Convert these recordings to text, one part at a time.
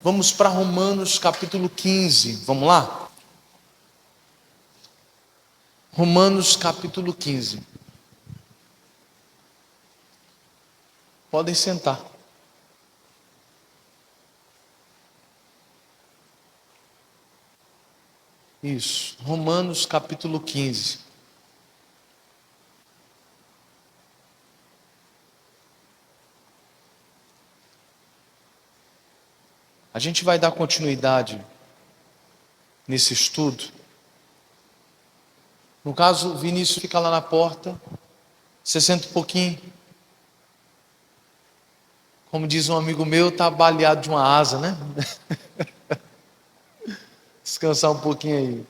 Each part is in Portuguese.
Vamos para Romanos capítulo 15, vamos lá? Romanos capítulo 15. Podem sentar. Isso, Romanos capítulo 15. A gente vai dar continuidade nesse estudo. No caso, o Vinícius fica lá na porta, você senta um pouquinho. Como diz um amigo meu, tá baleado de uma asa, né? Descansar um pouquinho aí.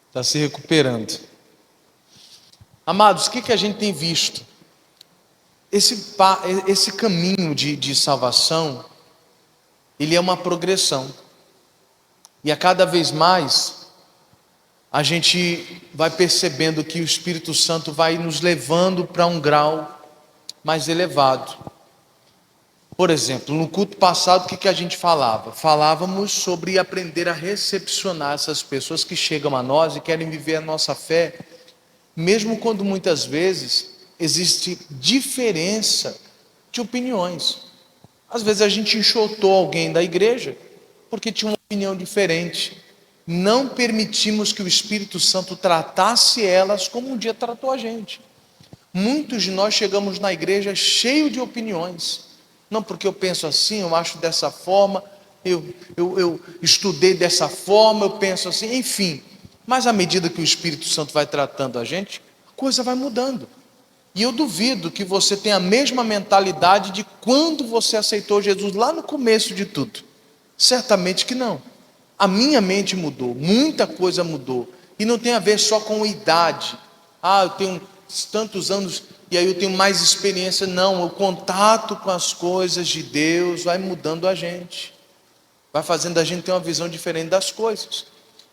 Está se recuperando. Amados, o que a gente tem visto? Esse caminho de salvação, ele é uma progressão. E a cada vez mais, a gente vai percebendo que o Espírito Santo vai nos levando para um grau mais elevado. Por exemplo, no culto passado, o que a gente falava? Falávamos sobre aprender a recepcionar essas pessoas que chegam a nós e querem viver a nossa fé, mesmo quando muitas vezes existe diferença de opiniões. Às vezes a gente enxotou alguém da igreja porque tinha uma opinião diferente. Não permitimos que o Espírito Santo tratasse elas como um dia tratou a gente. Muitos de nós chegamos na igreja cheio de opiniões. Não, porque eu penso assim, eu acho dessa forma, eu estudei dessa forma, eu penso assim, enfim. Mas à medida que o Espírito Santo vai tratando a gente, a coisa vai mudando. E eu duvido que você tenha a mesma mentalidade de quando você aceitou Jesus lá no começo de tudo. Certamente que não. A minha mente mudou, muita coisa mudou. E não tem a ver só com idade. Eu tenho tantos anos e aí eu tenho mais experiência. Não, o contato com as coisas de Deus vai mudando a gente. Vai fazendo a gente ter uma visão diferente das coisas.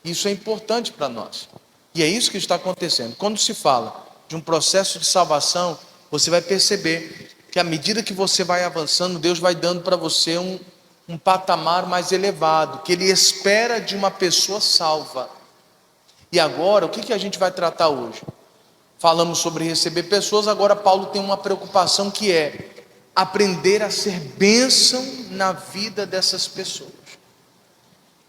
Isso é importante para nós. E é isso que está acontecendo. Quando se fala de um processo de salvação, você vai perceber que à medida que você vai avançando, Deus vai dando para você um patamar mais elevado, que Ele espera de uma pessoa salva. E agora, o que a gente vai tratar hoje? Falamos sobre receber pessoas, agora Paulo tem uma preocupação que é aprender a ser bênção na vida dessas pessoas.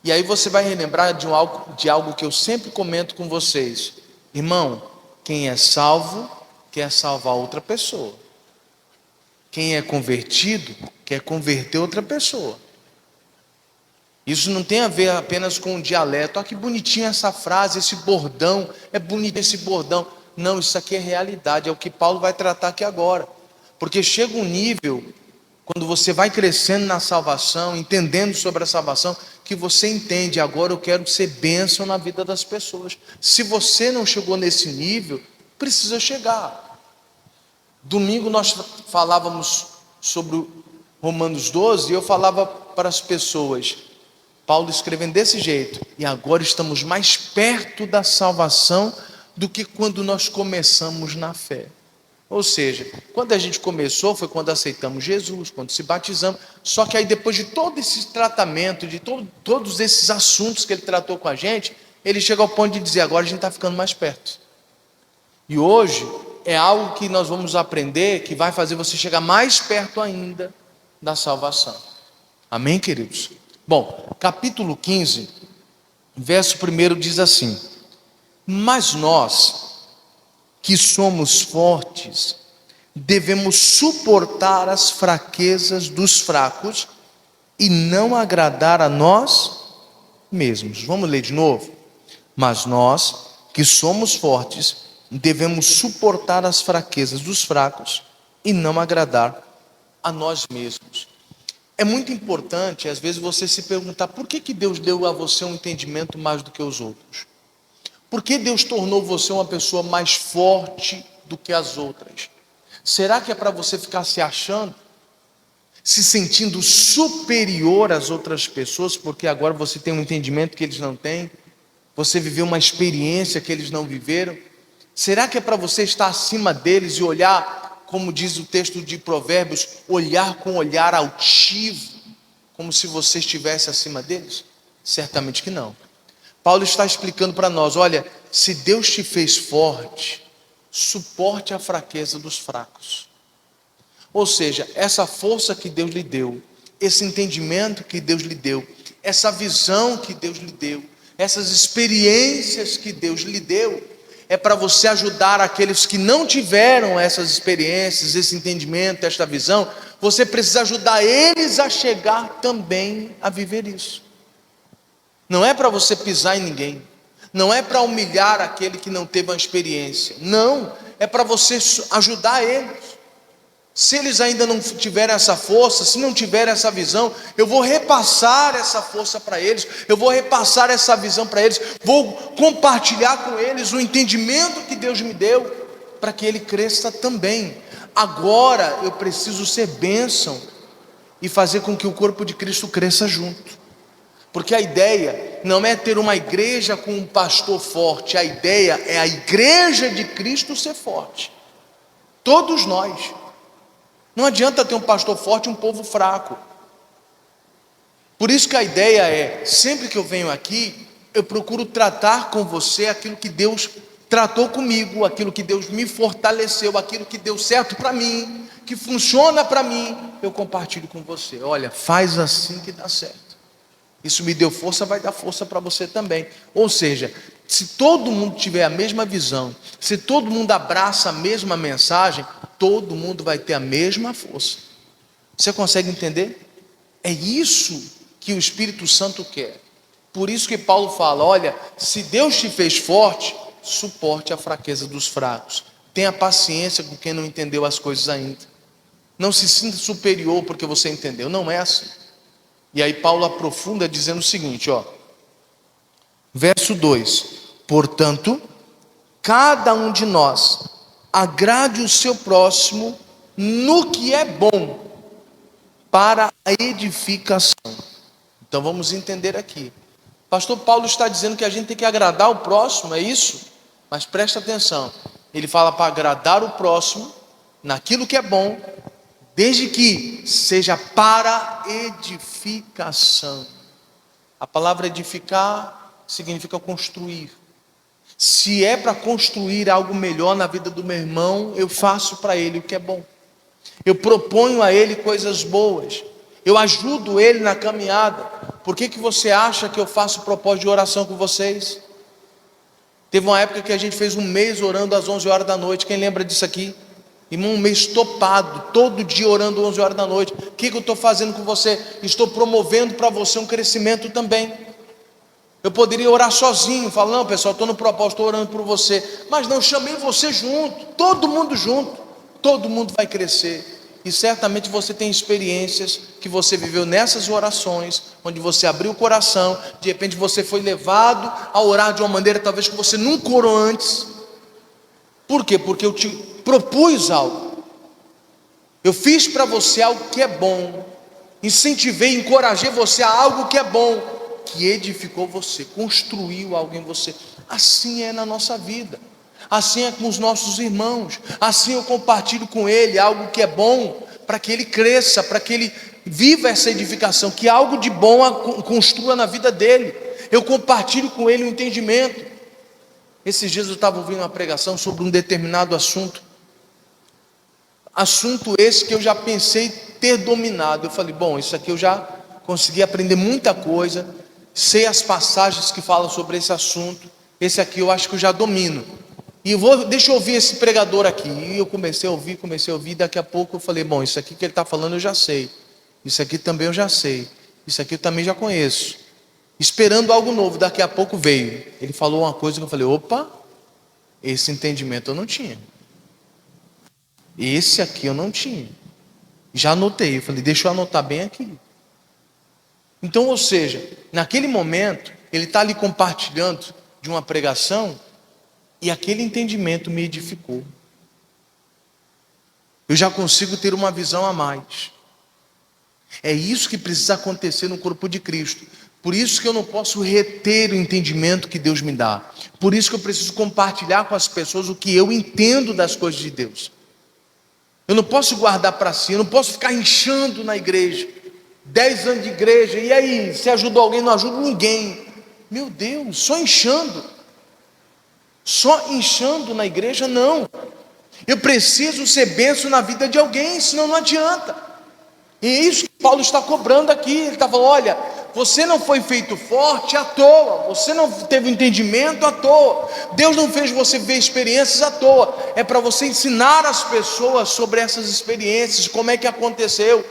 E aí você vai relembrar de algo que eu sempre comento com vocês. Irmão, quem é salvo quer salvar outra pessoa. Quem é convertido quer converter outra pessoa. Isso não tem a ver apenas com o dialeto. Olha que bonitinha essa frase, esse bordão. É bonito esse bordão. Não, isso aqui é realidade. É o que Paulo vai tratar aqui agora. Porque chega um nível, quando você vai crescendo na salvação, entendendo sobre a salvação, que você entende, agora eu quero ser bênção na vida das pessoas. Se você não chegou nesse nível, precisa chegar. Domingo nós falávamos sobre Romanos 12, e eu falava para as pessoas, Paulo escrevendo desse jeito, e agora estamos mais perto da salvação do que quando nós começamos na fé. Ou seja, quando a gente começou foi quando aceitamos Jesus, quando se batizamos. Só que aí depois de todo esse tratamento, de todos esses assuntos que ele tratou com a gente, ele chega ao ponto de dizer, agora a gente está ficando mais perto. E hoje é algo que nós vamos aprender, que vai fazer você chegar mais perto ainda da salvação. Amém, queridos? Bom, capítulo 15, verso 1 diz assim: mas nós, que somos fortes, devemos suportar as fraquezas dos fracos e não agradar a nós mesmos. Vamos ler de novo? Mas nós, que somos fortes, devemos suportar as fraquezas dos fracos e não agradar a nós mesmos. É muito importante, às vezes, você se perguntar, por que Deus deu a você um entendimento mais do que os outros? Por que Deus tornou você uma pessoa mais forte do que as outras? Será que é para você ficar se achando, se sentindo superior às outras pessoas, porque agora você tem um entendimento que eles não têm? Você viveu uma experiência que eles não viveram? Será que é para você estar acima deles e olhar, como diz o texto de Provérbios, olhar com olhar altivo? como se você estivesse acima deles? Certamente que não. Paulo está explicando para nós: olha, se Deus te fez forte, suporte a fraqueza dos fracos. Ou seja, essa força que Deus lhe deu, esse entendimento que Deus lhe deu, essa visão que Deus lhe deu, essas experiências que Deus lhe deu, é para você ajudar aqueles que não tiveram essas experiências, esse entendimento, esta visão. Você precisa ajudar eles a chegar também a viver isso. Não é para você pisar em ninguém, não é para humilhar aquele que não teve uma experiência, não, é para você ajudar eles. Se eles ainda não tiverem essa força, se não tiverem essa visão, eu vou repassar essa força para eles, eu vou repassar essa visão para eles, vou compartilhar com eles o entendimento que Deus me deu, para que ele cresça também. Agora eu preciso ser bênção e fazer com que o corpo de Cristo cresça junto, porque a ideia não é ter uma igreja com um pastor forte, a ideia é a igreja de Cristo ser forte, todos nós. Não adianta ter um pastor forte e um povo fraco. Por isso que a ideia é, sempre que eu venho aqui, eu procuro tratar com você aquilo que Deus tratou comigo, aquilo que Deus me fortaleceu, aquilo que deu certo para mim, que funciona para mim, eu compartilho com você. Olha, faz assim que dá certo. Isso me deu força, vai dar força para você também. Ou seja, se todo mundo tiver a mesma visão, se todo mundo abraça a mesma mensagem, todo mundo vai ter a mesma força. Você consegue entender? É isso que o Espírito Santo quer. Por isso que Paulo fala: olha, se Deus te fez forte, suporte a fraqueza dos fracos. Tenha paciência com quem não entendeu as coisas ainda. Não se sinta superior porque você entendeu. Não é assim. E aí Paulo aprofunda dizendo o seguinte, verso 2: portanto, cada um de nós agrade o seu próximo no que é bom, para a edificação. Então vamos entender aqui. Pastor Paulo está dizendo que a gente tem que agradar o próximo, é isso? Mas presta atenção, ele fala para agradar o próximo naquilo que é bom, desde que seja para edificação. A palavra edificar significa construir. Se é para construir algo melhor na vida do meu irmão, eu faço para ele o que é bom. Eu proponho a ele coisas boas. Eu ajudo ele na caminhada. Por que você acha que eu faço propósito de oração com vocês? Teve uma época que a gente fez um mês orando às 11 horas da noite. Quem lembra disso aqui? Irmão, um mês topado, todo dia orando 11 horas da noite. O que eu estou fazendo com você? Estou promovendo para você um crescimento também. Eu poderia orar sozinho, falar: não, pessoal, estou no propósito, estou orando por você. Mas não, chamei você junto, todo mundo vai crescer. E certamente você tem experiências que você viveu nessas orações, onde você abriu o coração, de repente você foi levado a orar de uma maneira talvez que você nunca orou antes. Por quê? Porque eu te propus algo, eu fiz para você algo que é bom, incentivei, encorajei você a algo que é bom, que edificou você, construiu algo em você. Assim é na nossa vida, assim é com os nossos irmãos, assim eu compartilho com ele algo que é bom, para que ele cresça, para que ele viva essa edificação, que algo de bom construa na vida dele. Eu compartilho com ele o entendimento. Esses dias eu estava ouvindo uma pregação sobre um determinado assunto esse que eu já pensei ter dominado. Eu falei: bom, isso aqui eu já consegui aprender muita coisa, sei as passagens que falam sobre esse assunto, esse aqui eu acho que eu já domino, e deixa eu ouvir esse pregador aqui. E eu comecei a ouvir, daqui a pouco eu falei: bom, isso aqui que ele está falando eu já sei, isso aqui também eu já sei, isso aqui eu também já conheço, esperando algo novo. Daqui a pouco veio, ele falou uma coisa que eu falei: opa, esse entendimento eu não tinha, esse aqui eu não tinha, já anotei. Eu falei: deixa eu anotar bem aqui. Então, ou seja, naquele momento ele está ali compartilhando de uma pregação, e aquele entendimento me edificou. Eu já consigo ter uma visão a mais. É isso que precisa acontecer no corpo de Cristo. Por isso que eu não posso reter o entendimento que Deus me dá. Por isso que eu preciso compartilhar com as pessoas o que eu entendo das coisas de Deus. Eu não posso guardar para si, eu não posso ficar inchando na igreja. 10 anos de igreja, e aí, você ajudou alguém? Não ajuda ninguém. Meu Deus, só inchando na igreja, não. Eu preciso ser bênção na vida de alguém, senão não adianta. E é isso que Paulo está cobrando aqui. Ele está falando: olha, você não foi feito forte à toa, você não teve entendimento à toa, Deus não fez você ver experiências à toa. É para você ensinar as pessoas sobre essas experiências, como é que aconteceu.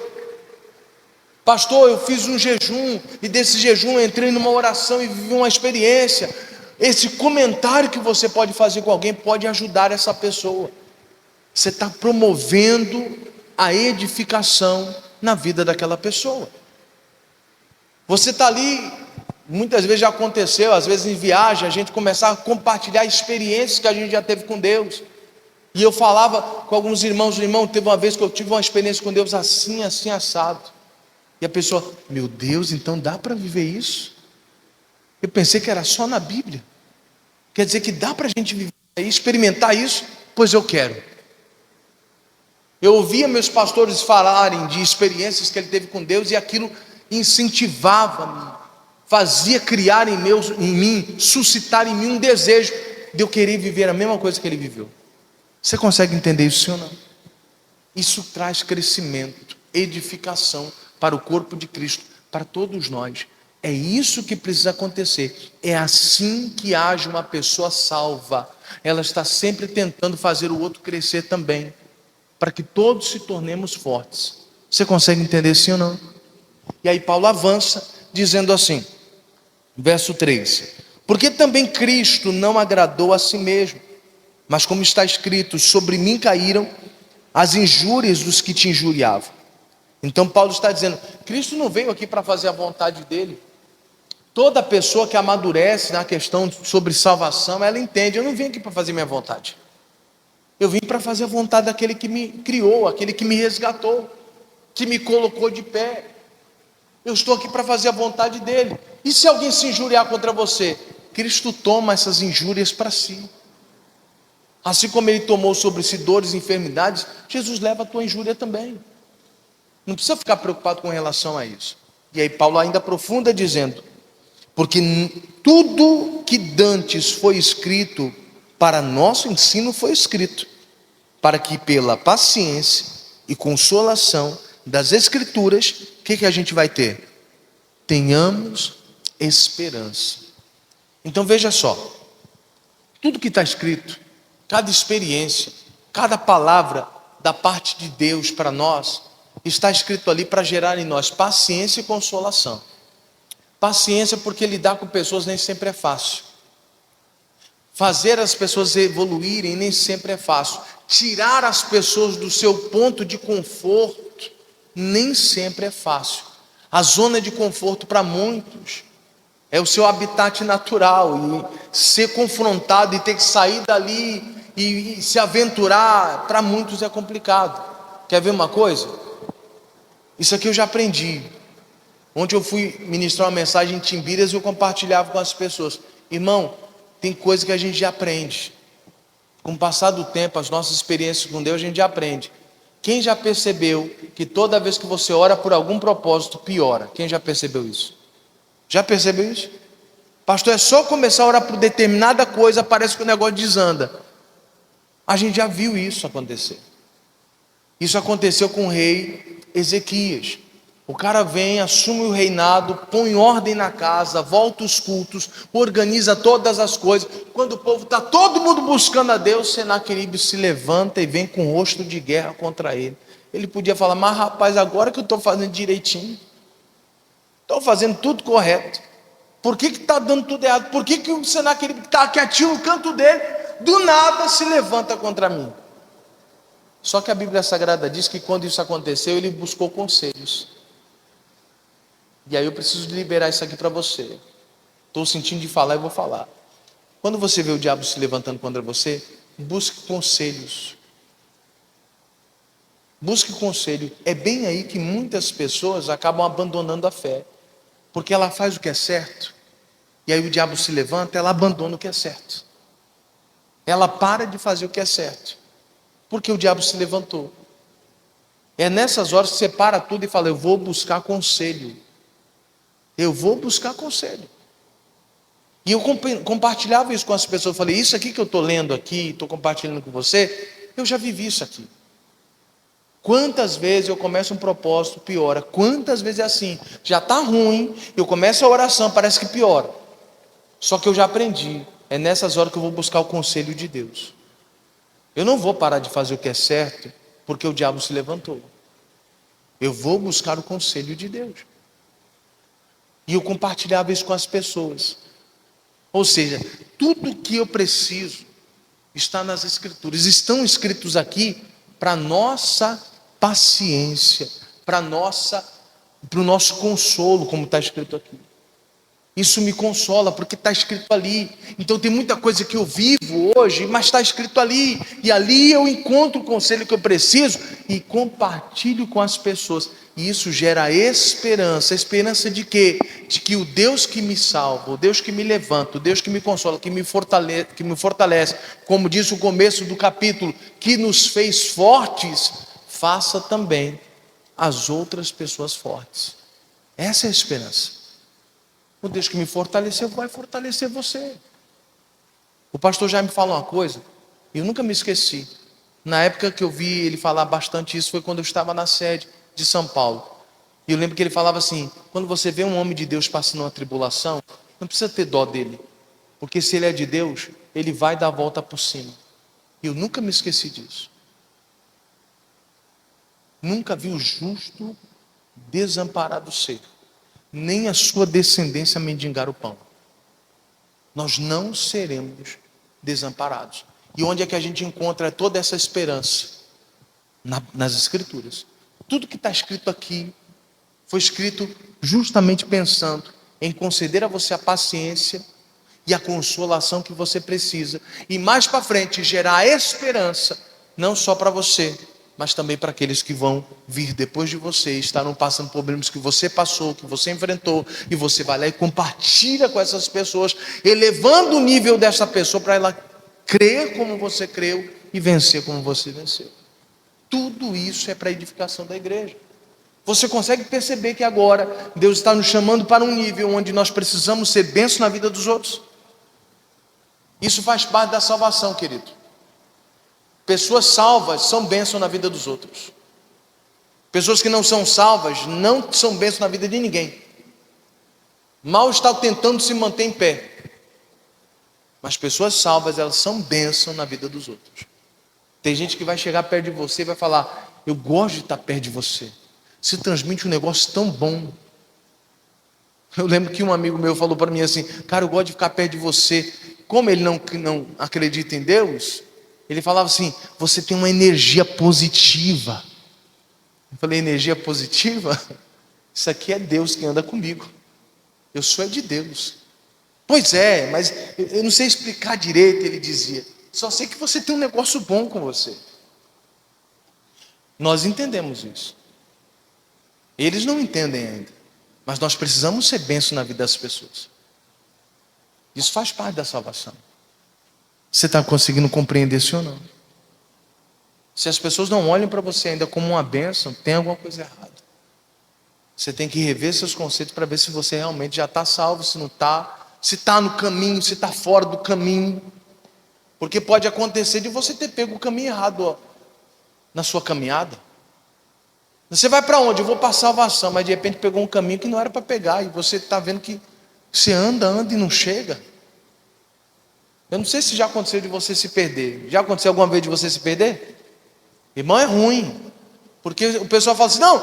Pastor, eu fiz um jejum, e desse jejum eu entrei numa oração e vivi uma experiência. Esse comentário que você pode fazer com alguém pode ajudar essa pessoa. Você está promovendo a edificação na vida daquela pessoa. Você está ali, muitas vezes já aconteceu, às vezes em viagem, a gente começar a compartilhar experiências que a gente já teve com Deus. E eu falava com alguns irmãos: irmão, teve uma vez que eu tive uma experiência com Deus assim, assim, assado. E a pessoa: meu Deus, então dá para viver isso? Eu pensei que era só na Bíblia. Quer dizer que dá para a gente viver e experimentar isso? Pois eu quero. Eu ouvia meus pastores falarem de experiências que ele teve com Deus, e aquilo incentivava-me, fazia criar em mim, suscitar em mim um desejo de eu querer viver a mesma coisa que ele viveu. Você consegue entender isso, sim ou não? Isso traz crescimento, edificação para o corpo de Cristo, para todos nós. É isso que precisa acontecer. É assim que age uma pessoa salva. Ela está sempre tentando fazer o outro crescer também, para que todos se tornemos fortes. Você consegue entender, sim ou não? E aí Paulo avança dizendo assim, verso 3: porque também Cristo não agradou a si mesmo, mas como está escrito: sobre mim caíram as injúrias dos que te injuriavam. Então Paulo está dizendo: Cristo não veio aqui para fazer a vontade dele. Toda pessoa que amadurece na questão sobre salvação, ela entende: eu não vim aqui para fazer minha vontade, eu vim para fazer a vontade daquele que me criou, aquele que me resgatou, que me colocou de pé. Eu estou aqui para fazer a vontade dele. E se alguém se injuriar contra você, Cristo toma essas injúrias para si. Assim como ele tomou sobre si dores e enfermidades, Jesus leva a tua injúria também. Não precisa ficar preocupado com relação a isso. E aí Paulo ainda aprofunda dizendo: porque tudo que dantes foi escrito para nosso ensino foi escrito, para que pela paciência e consolação das Escrituras, o que a gente vai ter? Tenhamos esperança. Então veja só, tudo que está escrito, cada experiência, cada palavra da parte de Deus para nós, está escrito ali para gerar em nós paciência e consolação. Paciência, porque lidar com pessoas nem sempre é fácil. Fazer as pessoas evoluírem nem sempre é fácil. Tirar as pessoas do seu ponto de conforto nem sempre é fácil. A zona de conforto para muitos é o seu habitat natural, e ser confrontado e ter que sair dali e se aventurar, para muitos é complicado. Quer ver uma coisa? Isso aqui eu já aprendi. Ontem eu fui ministrar uma mensagem em Timbiras e eu compartilhava com as pessoas: irmão, tem coisa que a gente já aprende. Com o passar do tempo, as nossas experiências com Deus, a gente já aprende. Quem já percebeu que toda vez que você ora por algum propósito, piora? Quem já percebeu isso? Já percebeu isso? Pastor, é só começar a orar por determinada coisa, parece que o negócio desanda. A gente já viu isso acontecer. Isso aconteceu com o rei Ezequias. O cara vem, assume o reinado, põe ordem na casa, volta os cultos, organiza todas as coisas. Quando o povo está todo mundo buscando a Deus, Senaqueribe se levanta e vem com rosto de guerra contra ele. Ele podia falar: mas rapaz, agora que eu estou fazendo direitinho, estou fazendo tudo correto, por que está dando tudo errado? Por que o Senaqueribe, que está quietinho no canto dele, do nada se levanta contra mim? Só que a Bíblia Sagrada diz que quando isso aconteceu, ele buscou conselhos. E aí eu preciso liberar isso aqui para você. Estou sentindo de falar e vou falar. Quando você vê o diabo se levantando contra você, busque conselhos. Busque conselho. É bem aí que muitas pessoas acabam abandonando a fé, porque ela faz o que é certo, e aí o diabo se levanta, ela abandona o que é certo. Ela para de fazer o que é certo, porque o diabo se levantou. É nessas horas que você para tudo e fala: eu vou buscar conselho. Eu vou buscar conselho. E eu compartilhava isso com as pessoas. Eu falei: isso aqui que eu estou lendo aqui, estou compartilhando com você, eu já vivi isso aqui. Quantas vezes eu começo um propósito, piora. Quantas vezes é assim, já está ruim, eu começo a oração, parece que piora. Só que eu já aprendi, é nessas horas que eu vou buscar o conselho de Deus. Eu não vou parar de fazer o que é certo, porque o diabo se levantou. Eu vou buscar o conselho de Deus. E eu compartilhava isso com as pessoas. Ou seja, tudo que eu preciso está nas Escrituras. Estão escritos aqui para nossa paciência, para o nosso consolo, como está escrito aqui. Isso me consola, porque está escrito ali. Então tem muita coisa que eu vivo hoje, mas está escrito ali. E ali eu encontro o conselho que eu preciso e compartilho com as pessoas. E isso gera esperança. Esperança de quê? De que o Deus que me salva, o Deus que me levanta, o Deus que me consola, que me fortalece, como diz o começo do capítulo, que nos fez fortes, faça também as outras pessoas fortes. Essa é a esperança. O Deus que me fortaleceu vai fortalecer você. O pastor já me falou uma coisa, e eu nunca me esqueci. Na época que eu vi ele falar bastante isso, foi quando eu estava na sede de São Paulo. E eu lembro que ele falava assim: quando você vê um homem de Deus passando uma tribulação, não precisa ter dó dele, porque se ele é de Deus, ele vai dar a volta por cima. E eu nunca me esqueci disso. Nunca vi o justo desamparado ser, nem a sua descendência mendigar o pão. Nós não seremos desamparados. E onde é que a gente encontra toda essa esperança? Nas Escrituras. Tudo que está escrito aqui foi escrito justamente pensando em conceder a você a paciência e a consolação que você precisa, e mais para frente gerar a esperança, não só para você, mas também para aqueles que vão vir depois de você, estarão passando problemas que você passou, que você enfrentou, e você vai lá e compartilha com essas pessoas, elevando o nível dessa pessoa para ela crer como você creu e vencer como você venceu. Tudo isso é para a edificação da igreja. Você consegue perceber que agora Deus está nos chamando para um nível onde nós precisamos ser bênção na vida dos outros? Isso faz parte da salvação, querido. Pessoas salvas são bênção na vida dos outros. Pessoas que não são salvas não são bênção na vida de ninguém. Mal está tentando se manter em pé. Mas pessoas salvas, elas são bênção na vida dos outros. Tem gente que vai chegar perto de você e vai falar: eu gosto de estar perto de você. Você transmite um negócio tão bom. Eu lembro que um amigo meu falou para mim assim: cara, eu gosto de ficar perto de você. Como ele não acredita em Deus, ele falava assim: você tem uma energia positiva. Eu falei: energia positiva? Isso aqui é Deus que anda comigo. Eu sou de Deus. Pois é, mas eu não sei explicar direito, ele dizia. Só sei que você tem um negócio bom com você. Nós entendemos isso. Eles não entendem ainda. Mas nós precisamos ser bênção na vida das pessoas. Isso faz parte da salvação. Você está conseguindo compreender isso ou não? Se as pessoas não olham para você ainda como uma bênção, tem alguma coisa errada. Você tem que rever seus conceitos para ver se você realmente já está salvo, se não está. Se está no caminho, se está fora do caminho. Porque pode acontecer de você ter pego o caminho errado na sua caminhada. Você vai para onde? Eu vou para a salvação, mas de repente pegou um caminho que não era para pegar, e você está vendo que você anda e não chega. Eu não sei se já aconteceu de você se perder. Já aconteceu alguma vez de você se perder? Irmão, é ruim. Porque o pessoal fala assim: não,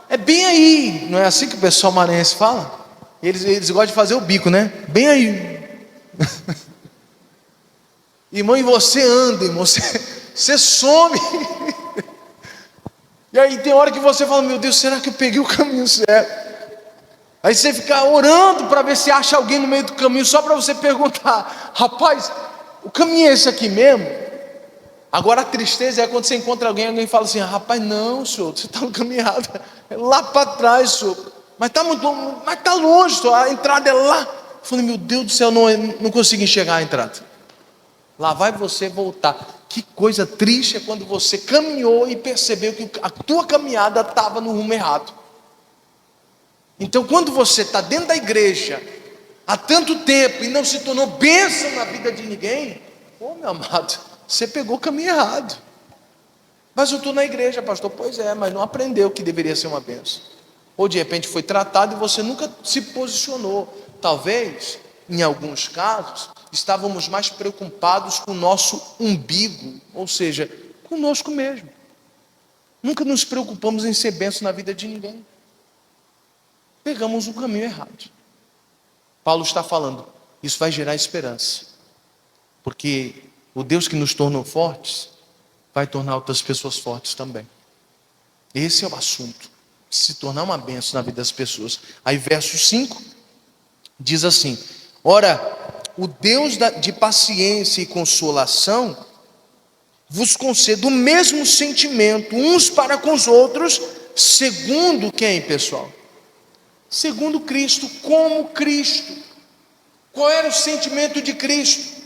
é bem aí. Não é assim que o pessoal maranhense fala? Eles gostam de fazer o bico, né? Bem aí. Irmão, e você anda, irmão, você some. E aí tem hora que você fala: meu Deus, será que eu peguei o caminho certo? Aí você fica orando para ver se acha alguém no meio do caminho, só para você perguntar: rapaz, o caminho é esse aqui mesmo? Agora a tristeza é quando você encontra alguém fala assim: rapaz, não, senhor, você está no caminho errado, é lá para trás, senhor, mas está muito longe, mas está longe, senhor, a entrada é lá. Eu falei: meu Deus do céu, não consigo enxergar a entrada. Lá vai você voltar. que coisa triste é quando você caminhou e percebeu que a tua caminhada estava no rumo errado. Então, quando você está dentro da igreja há tanto tempo e não se tornou bênção na vida de ninguém, meu amado, você pegou o caminho errado. Mas eu estou na igreja, pastor. Pois é, mas não aprendeu que deveria ser uma bênção. Ou de repente foi tratado e você nunca se posicionou. Talvez, em alguns casos, estávamos mais preocupados com o nosso umbigo, ou seja, conosco mesmo. Nunca nos preocupamos em ser bênção na vida de ninguém. Pegamos o caminho errado. Paulo está falando, isso vai gerar esperança, porque o Deus que nos tornou fortes vai tornar outras pessoas fortes também. Esse é o assunto, se tornar uma bênção na vida das pessoas. Aí verso 5 diz assim: ora, o Deus de paciência e consolação vos conceda o mesmo sentimento uns para com os outros, segundo quem, pessoal? Segundo Cristo, como Cristo. Qual era o sentimento de Cristo?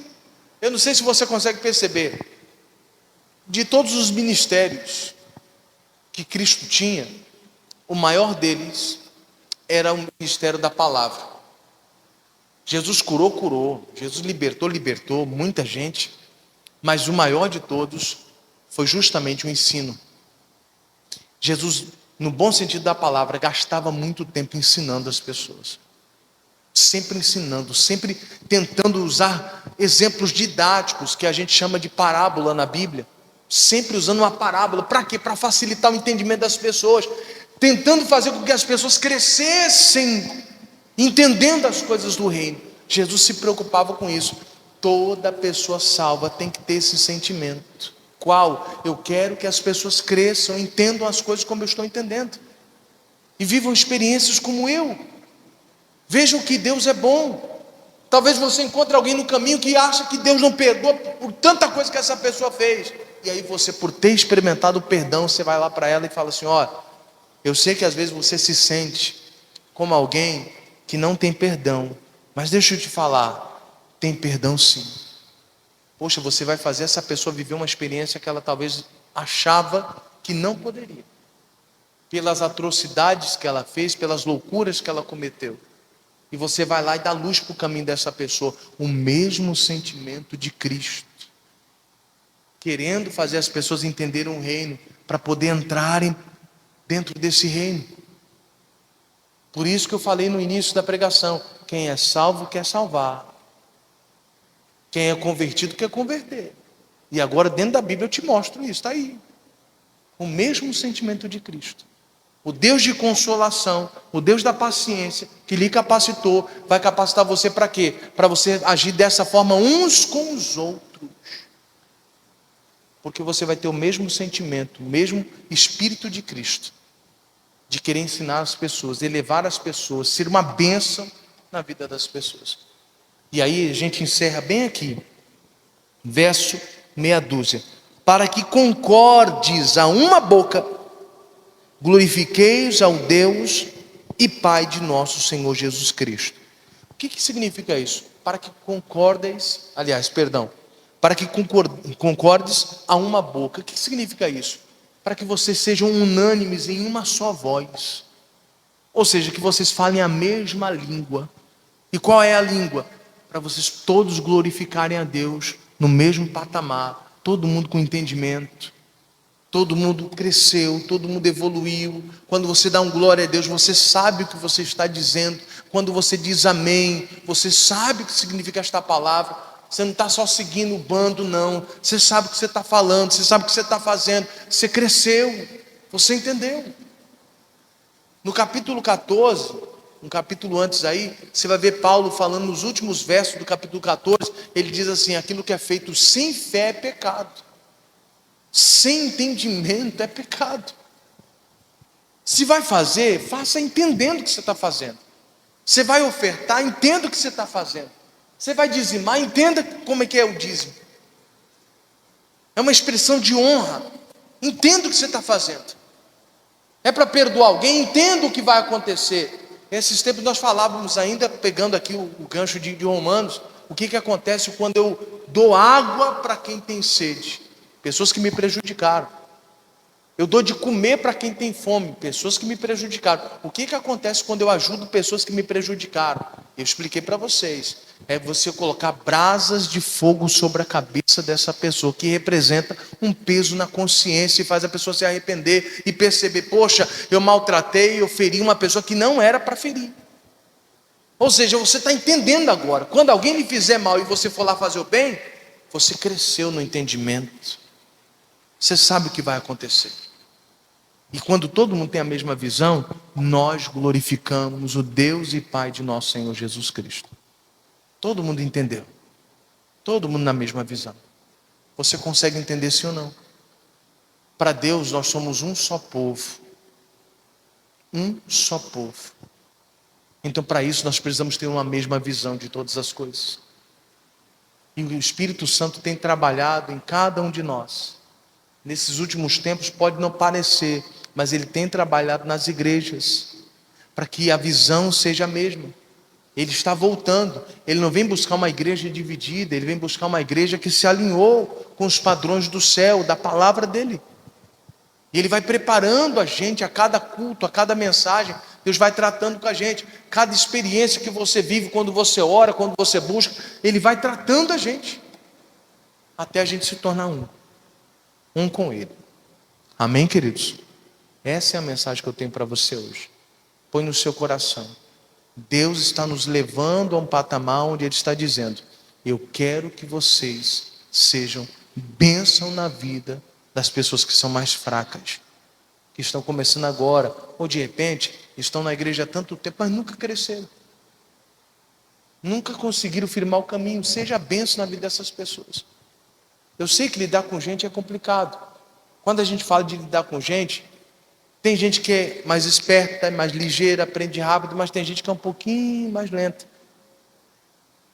Eu não sei se você consegue perceber. De todos os ministérios que Cristo tinha, o maior deles era o ministério da palavra. Jesus curou, Jesus libertou muita gente, mas o maior de todos foi justamente o ensino. Jesus, no bom sentido da palavra, gastava muito tempo ensinando as pessoas, sempre ensinando, sempre tentando usar exemplos didáticos, que a gente chama de parábola na Bíblia, sempre usando uma parábola. Para quê? Para facilitar o entendimento das pessoas, tentando fazer com que as pessoas crescessem, entendendo as coisas do reino. Jesus se preocupava com isso. Toda pessoa salva tem que ter esse sentimento. Qual? Eu quero que as pessoas cresçam, entendam as coisas como eu estou entendendo, e vivam experiências como eu. Vejam que Deus é bom. Talvez você encontre alguém no caminho que acha que Deus não perdoa por tanta coisa que essa pessoa fez. E aí você, por ter experimentado o perdão, você vai lá para ela e fala assim: ó, eu sei que às vezes você se sente como alguém que não tem perdão, mas deixa eu te falar, tem perdão sim. Poxa, você vai fazer essa pessoa viver uma experiência que ela talvez achava que não poderia, pelas atrocidades que ela fez, pelas loucuras que ela cometeu. E você vai lá e dá luz para o caminho dessa pessoa. O mesmo sentimento de Cristo, querendo fazer as pessoas entenderem o reino, para poder entrarem dentro desse reino. Por isso que eu falei no início da pregação: quem é salvo quer salvar, quem é convertido quer converter. E agora dentro da Bíblia eu te mostro isso, está aí. O mesmo sentimento de Cristo. O Deus de consolação, o Deus da paciência, que lhe capacitou, vai capacitar você para quê? Para você agir dessa forma uns com os outros. Porque você vai ter o mesmo sentimento, o mesmo Espírito de Cristo, de querer ensinar as pessoas, elevar as pessoas, ser uma bênção na vida das pessoas. E aí a gente encerra bem aqui, verso meia dúzia: para que concordes a uma boca, glorifiqueis ao Deus e Pai de nosso Senhor Jesus Cristo. O que significa isso? Para que para que concordes a uma boca. O que significa isso? Para que vocês sejam unânimes em uma só voz, ou seja, que vocês falem a mesma língua. E qual é a língua? Para vocês todos glorificarem a Deus no mesmo patamar, todo mundo com entendimento. Todo mundo cresceu, todo mundo evoluiu. Quando você dá um glória a Deus, você sabe o que você está dizendo. Quando você diz amém, você sabe o que significa esta palavra. Você não está só seguindo o bando, não. Você sabe o que você está falando, você sabe o que você está fazendo. Você cresceu, você entendeu. No capítulo 14, um capítulo antes aí, você vai ver Paulo falando nos últimos versos do capítulo 14. Ele diz assim: aquilo que é feito sem fé é pecado. Sem entendimento é pecado. Se vai fazer, faça entendendo o que você está fazendo. Você vai ofertar, entenda o que você está fazendo. Você vai dizimar, entenda como é que é o dízimo. É uma expressão de honra. Entenda o que você está fazendo. É para perdoar alguém, entenda o que vai acontecer. Esses tempos nós falávamos ainda, pegando aqui o gancho de Romanos, o que acontece quando eu dou água para quem tem sede. pessoas que me prejudicaram. Eu dou de comer para quem tem fome, pessoas que me prejudicaram. O que acontece quando eu ajudo pessoas que me prejudicaram? Eu expliquei para vocês. É você colocar brasas de fogo sobre a cabeça dessa pessoa, que representa um peso na consciência e faz a pessoa se arrepender e perceber: poxa, eu maltratei, eu feri uma pessoa que não era para ferir. Ou seja, você está entendendo agora. Quando alguém lhe fizer mal e você for lá fazer o bem, você cresceu no entendimento. Você sabe o que vai acontecer. E quando todo mundo tem a mesma visão, nós glorificamos o Deus e Pai de nosso Senhor Jesus Cristo. Todo mundo entendeu. Todo mundo na mesma visão. Você consegue entender sim ou não? Para Deus nós somos um só povo. Um só povo. Então para isso nós precisamos ter uma mesma visão de todas as coisas. E o Espírito Santo tem trabalhado em cada um de nós. Nesses últimos tempos pode não parecer, mas ele tem trabalhado nas igrejas, para que a visão seja a mesma. Ele está voltando, ele não vem buscar uma igreja dividida, ele vem buscar uma igreja que se alinhou com os padrões do céu, da palavra dele. E ele vai preparando a gente a cada culto, a cada mensagem. Deus vai tratando com a gente. Cada experiência que você vive, quando você ora, quando você busca, ele vai tratando a gente, até a gente se tornar um com ele. Amém, queridos? Essa é a mensagem que eu tenho para você hoje. Põe no seu coração. Deus está nos levando a um patamar onde ele está dizendo: eu quero que vocês sejam bênção na vida das pessoas que são mais fracas, que estão começando agora, ou de repente estão na igreja há tanto tempo, mas nunca cresceram, nunca conseguiram firmar o caminho. Seja bênção na vida dessas pessoas. Eu sei que lidar com gente é complicado. Quando a gente fala de lidar com gente, tem gente que é mais esperta, mais ligeira, aprende rápido, mas tem gente que é um pouquinho mais lenta.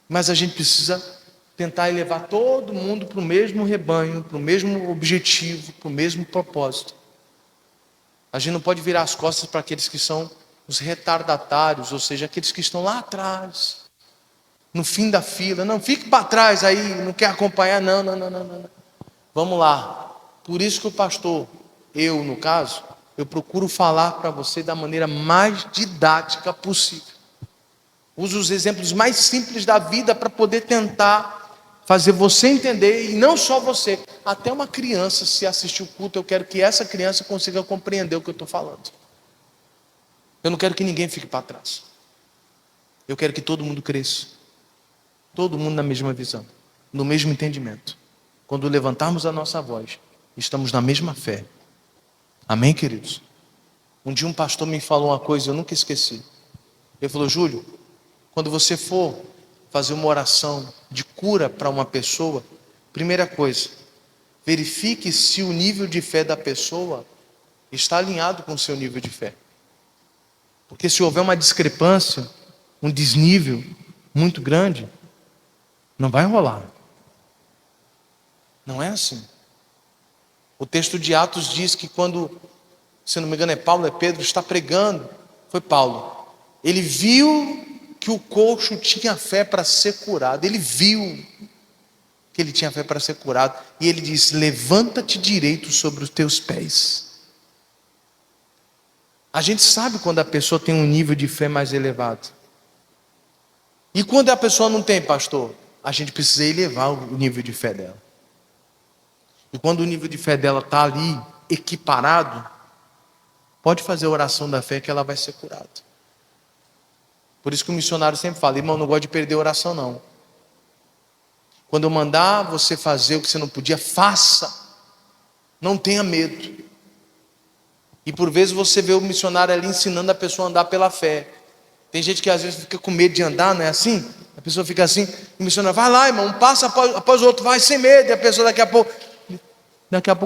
Mas a gente precisa tentar levar todo mundo para o mesmo rebanho, para o mesmo objetivo, para o mesmo propósito. A gente não pode virar as costas para aqueles que são os retardatários, ou seja, aqueles que estão lá atrás, no fim da fila. Não, fique para trás aí, não quer acompanhar, não. Vamos lá. Por isso que o pastor, eu no caso, eu procuro falar para você da maneira mais didática possível. Uso os exemplos mais simples da vida para poder tentar fazer você entender, e não só você, até uma criança, se assistir o culto, eu quero que essa criança consiga compreender o que eu estou falando. Eu não quero que ninguém fique para trás. Eu quero que todo mundo cresça. Todo mundo na mesma visão, no mesmo entendimento. Quando levantarmos a nossa voz, estamos na mesma fé. Amém, queridos? Um dia um pastor me falou uma coisa, eu nunca esqueci. Ele falou: Júlio, quando você for fazer uma oração de cura para uma pessoa, primeira coisa, verifique se o nível de fé da pessoa está alinhado com o seu nível de fé. Porque se houver uma discrepância, um desnível muito grande, não vai rolar. Não é assim. O texto de Atos diz que quando, se não me engano é Paulo, é Pedro, está pregando, foi Paulo, ele viu que o coxo tinha fé para ser curado. Ele viu que ele tinha fé para ser curado, e ele disse: levanta-te direito sobre os teus pés. A gente sabe quando a pessoa tem um nível de fé mais elevado. E quando a pessoa não tem, pastor, a gente precisa elevar o nível de fé dela. E quando o nível de fé dela está ali, equiparado, pode fazer a oração da fé que ela vai ser curada. Por isso que o missionário sempre fala: irmão, não gosto de perder a oração não. Quando eu mandar você fazer o que você não podia, faça. Não tenha medo. E por vezes você vê o missionário ali ensinando a pessoa a andar pela fé. Tem gente que às vezes fica com medo de andar, não é assim? A pessoa fica assim, o missionário: vai lá, irmão, um passo após o outro, vai sem medo. E a pessoa daqui a pouco,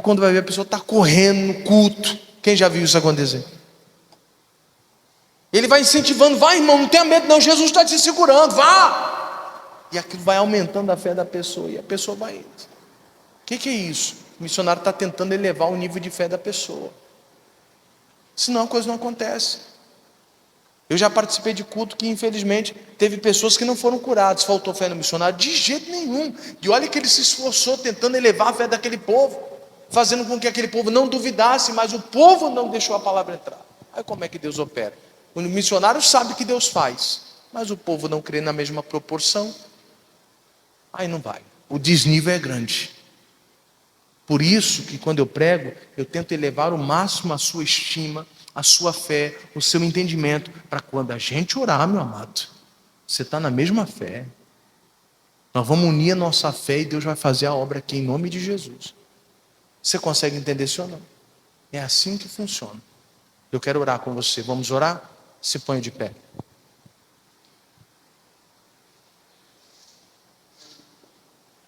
quando vai ver, a pessoa está correndo no culto. Quem já viu isso acontecer? Ele vai incentivando: vai, irmão, não tenha medo não, Jesus está te segurando, vá. E aquilo vai aumentando a fé da pessoa, e a pessoa vai indo. O que é isso? O missionário está tentando elevar o nível de fé da pessoa, senão a coisa não acontece. Eu já participei de culto que infelizmente teve pessoas que não foram curadas. Faltou fé no missionário? De jeito nenhum. E olha que ele se esforçou tentando elevar a fé daquele povo. fazendo com que aquele povo não duvidasse, mas o povo não deixou a palavra entrar. Aí como é que Deus opera? O missionário sabe que Deus faz, mas o povo não crê na mesma proporção, aí não vai. O desnível é grande. Por isso que quando eu prego, eu tento elevar ao máximo a sua estima, a sua fé, o seu entendimento, para quando a gente orar, meu amado, você está na mesma fé. Nós vamos unir a nossa fé e Deus vai fazer a obra aqui em nome de Jesus. Você consegue entender isso ou não? É assim que funciona. Eu quero orar com você. Vamos orar? Se ponha de pé.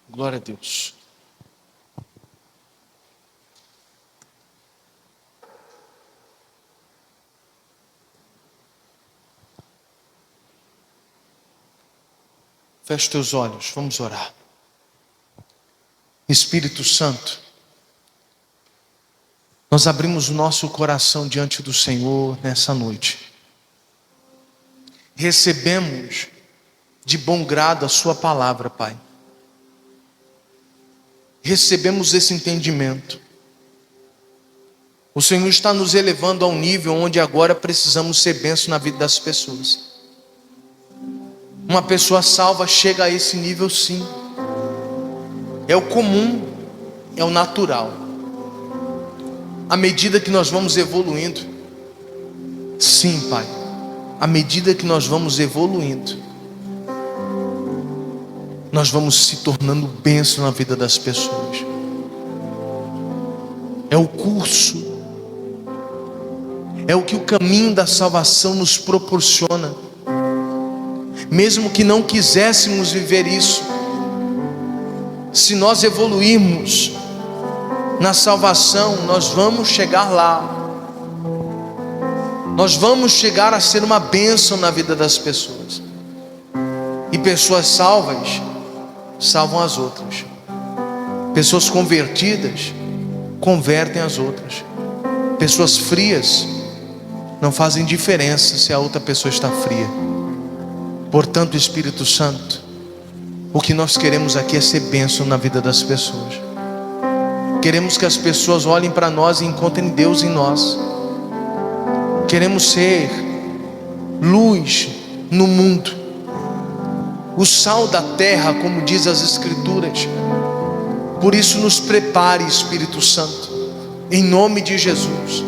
Glória a Deus. Feche teus olhos, vamos orar. Espírito Santo, nós abrimos o nosso coração diante do Senhor nessa noite. Recebemos de bom grado a sua palavra, Pai. Recebemos esse entendimento. O Senhor está nos elevando a um nível onde agora precisamos ser bênção na vida das pessoas. Uma pessoa salva chega a esse nível, sim. É o comum, é o natural. À medida que nós vamos evoluindo, sim, Pai, à medida que nós vamos evoluindo, nós vamos se tornando bênção na vida das pessoas. É o curso, é o que o caminho da salvação nos proporciona. Mesmo que não quiséssemos viver isso, se nós evoluirmos na salvação, nós vamos chegar lá. Nós vamos chegar a ser uma bênção na vida das pessoas. E pessoas salvas salvam as outras. Pessoas convertidas convertem as outras. Pessoas frias não fazem diferença se a outra pessoa está fria. Portanto, Espírito Santo, o que nós queremos aqui é ser bênção na vida das pessoas. Queremos que as pessoas olhem para nós e encontrem Deus em nós. Queremos ser luz no mundo, o sal da terra, como diz as Escrituras. Por isso nos prepare, Espírito Santo, em nome de Jesus.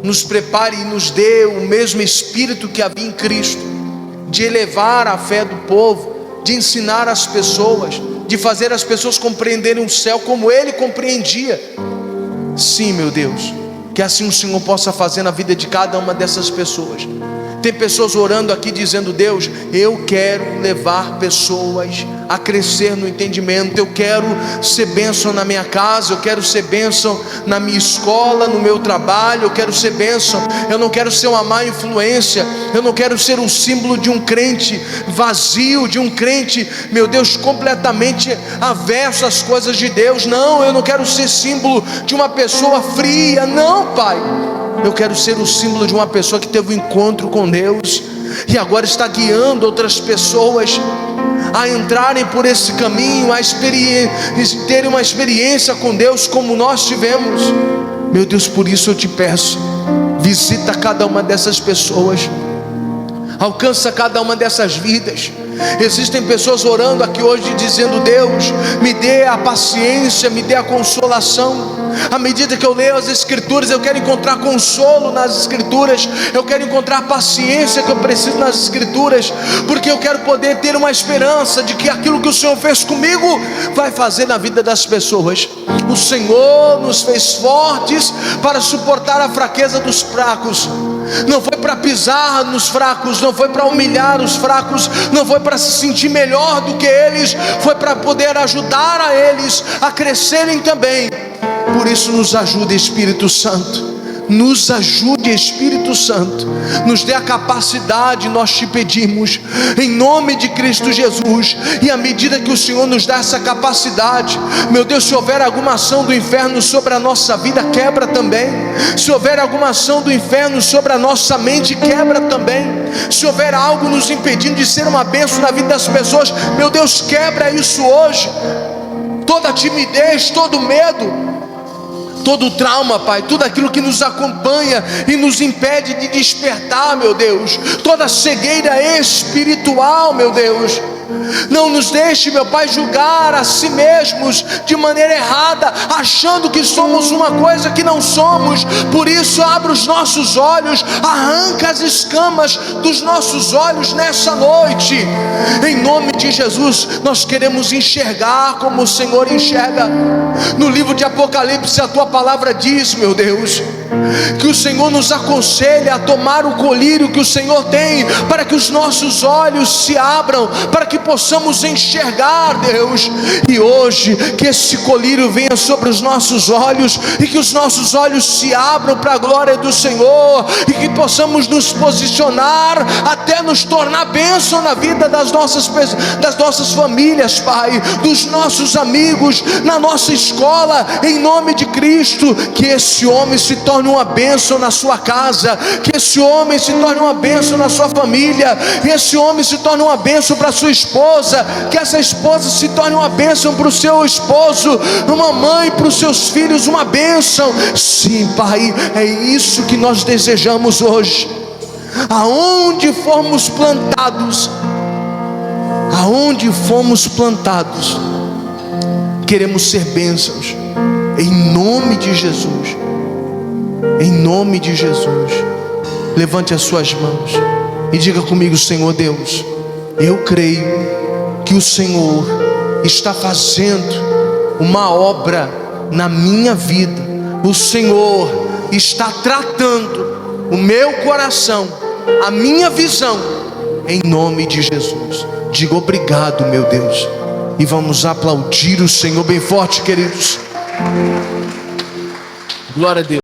Nos prepare e nos dê o mesmo Espírito que havia em Cristo, de elevar a fé do povo, de ensinar as pessoas, de fazer as pessoas compreenderem o céu como Ele compreendia. Sim, meu Deus, que assim o Senhor possa fazer na vida de cada uma dessas pessoas. Tem pessoas orando aqui dizendo: Deus, eu quero levar pessoas a crescer no entendimento. Eu quero ser bênção na minha casa, eu quero ser bênção na minha escola, no meu trabalho, eu quero ser bênção. Eu não quero ser uma má influência, eu não quero ser um símbolo de um crente vazio, de um crente, meu Deus, completamente averso às coisas de Deus. Não, eu não quero ser símbolo de uma pessoa fria. Não, Pai, eu quero ser o símbolo de uma pessoa que teve um encontro com Deus e agora está guiando outras pessoas a entrarem por esse caminho, a terem uma experiência com Deus como nós tivemos. Meu Deus, por isso eu te peço, visita cada uma dessas pessoas, alcança cada uma dessas vidas. Existem pessoas orando aqui hoje dizendo: Deus, me dê a paciência, me dê a consolação. À medida que eu leio as Escrituras, eu quero encontrar consolo nas Escrituras, eu quero encontrar a paciência que eu preciso nas Escrituras, porque eu quero poder ter uma esperança de que aquilo que o Senhor fez comigo vai fazer na vida das pessoas. O Senhor nos fez fortes para suportar a fraqueza dos fracos. Não foi para pisar nos fracos, não foi para humilhar os fracos, não foi para se sentir melhor do que eles, foi para poder ajudar a eles a crescerem também. Por isso nos ajude, Espírito Santo, nos ajude, Espírito Santo, nos dê a capacidade, nós te pedimos, em nome de Cristo Jesus. E à medida que o Senhor nos dá essa capacidade, meu Deus, se houver alguma ação do inferno sobre a nossa vida, quebra também. Se houver alguma ação do inferno sobre a nossa mente, quebra também. Se houver algo nos impedindo de ser uma bênção na vida das pessoas, meu Deus, quebra isso hoje. Toda timidez, todo medo, todo trauma, Pai, tudo aquilo que nos acompanha e nos impede de despertar, meu Deus, toda cegueira espiritual, meu Deus. Não nos deixe, meu Pai, julgar a si mesmos de maneira errada, achando que somos uma coisa que não somos. Por isso, abre os nossos olhos, arranca as escamas dos nossos olhos nessa noite. Em nome de Jesus, nós queremos enxergar como o Senhor enxerga. No livro de Apocalipse, a tua palavra diz, meu Deus, que o Senhor nos aconselha a tomar o colírio que o Senhor tem, para que os nossos olhos se abram, para que possamos enxergar, Deus. E hoje, que esse colírio venha sobre os nossos olhos, e que os nossos olhos se abram para a glória do Senhor, e que possamos nos posicionar, até nos tornar bênção na vida das nossas famílias, Pai, dos nossos amigos, na nossa escola, em nome de Cristo. Que esse homem se torne uma bênção na sua casa, que esse homem se torne uma bênção na sua família, que esse homem se torne uma bênção para a sua esposa, que essa esposa se torne uma bênção para o seu esposo, uma mãe para os seus filhos, uma bênção. Sim, Pai, é isso que nós desejamos hoje. Aonde fomos plantados, queremos ser bênçãos, em nome de Jesus. Em nome de Jesus. Levante as suas mãos e diga comigo: Senhor Deus, eu creio que o Senhor está fazendo uma obra na minha vida. O Senhor está tratando o meu coração, a minha visão, em nome de Jesus. Diga obrigado, meu Deus, e vamos aplaudir o Senhor bem forte, queridos. Glória a Deus.